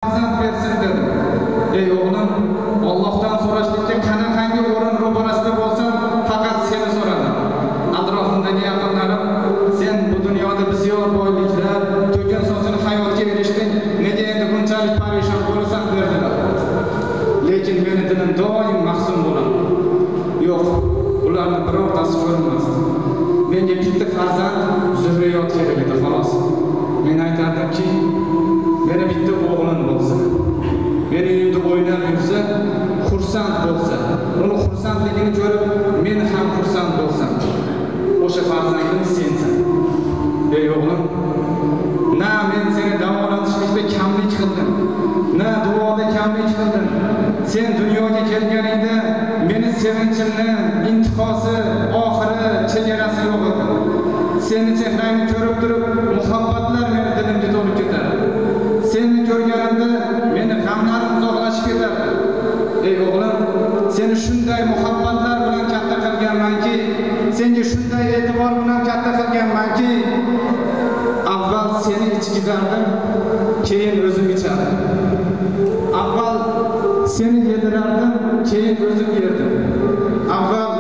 farzand bersin dedi. Ey o'g'lim, Allohdan so'rashlikka qanaqangi o'rin ro'parasida bo'lsam, faqat seni so'radim. Atrofimdagi yaqinlarim, sen bu dunyoda bisyor boyliklar, to'kin sochini hayotga erishding, nega endi bunchalik parishon bo'lasan dedilar. Lekin meni dilim doim mahzun bo'ladi. Yo'q, ularni birortasi ko'rmasdi. Menga bitta farzand zurriyot kerak edi, xolos. Men aytardimki, meni bitta o'g'lim bo'lsa, meni uyimda o'ynab yursa, xursand bo'lsa, uni xursandligini ko'rib, men ham xursand bo'lsam, o'sha farzandim sensan. Ey o'g'lim, na men seni davolatishlikda kamlik qildim, na duoda kamlik qildim. Sen dunyoga kelganingda meni sevinchimni, intihosi, oxiri, chegarasi yo'q edi. Seni chehrangni ko'rib turib, muhabbatlar meni dilimga to'lib ketadi. Seni ko'rganimda meni g'amlarim uzoqlashib ketadi. Ey o'g'lim, seni shunday muhabbatlar bilan katta qilganmanki, senga shunday e'tibor bilan katta qilganmanki, avval seni ichgizardim, keyin o'zim ichardim. Avval seni yedirardim, keyin o'zim yerdim. Avval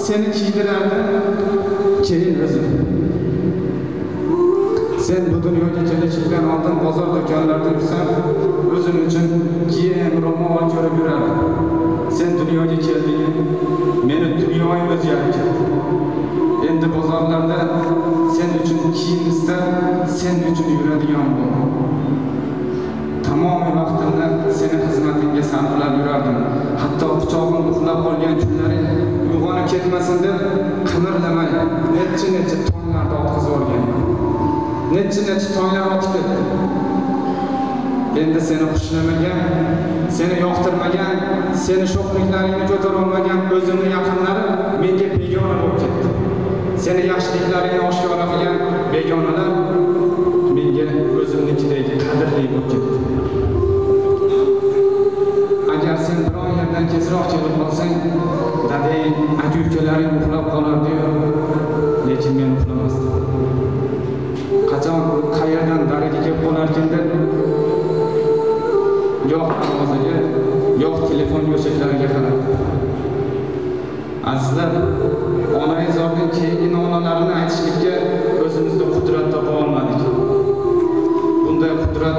seni kiydirardim, keyin o'zim. Sen bu dunyoga kelishingdan oldin bozor do'konlarida yursam, o'zim uchun kiyim, ro'mol ko'rib yurardim. Sen dunyoga kelding, meni dunyoyim o'zgarib ketdi. Endi bozorlarda sen uchun kiyim istab, sen uchun yuradigan bo'ldim. Tamom vaqtimni seni xizmatingga sarflab yurardim. Hatto quchog'im uxlab qolgan kunlaring uyg'onib ketmasin deb qimirlamay necha tonglarda o'tkazib olgan. Necha tonglar o'tib ketdi. Endi seni xushlamagan, seni yoqtirmagan, seni sho'xliklaringni ko'tara olmagan o'zimni yaqinlarim menga begona bo'lib ketdi. Seni yaxshiliklaringni oshkora qilgan begonalar menga o'zimnikidek qadrli bo'lib ketdi. Agar sen biror yerdan tezroq kelib qolsang, dadang, aka-ukalaring uxlab qolardi-yu, lekin men uxlamasdim. Qachon qayerdan daraga kelib qolarkan deb yo'q ovoziga, yo'q telefon go'shaklariga qarardim. Azizlar, onayzorning keyingi onalarini aytishlikka o'zimizda qudrat topa olmadik. Bunday qudrat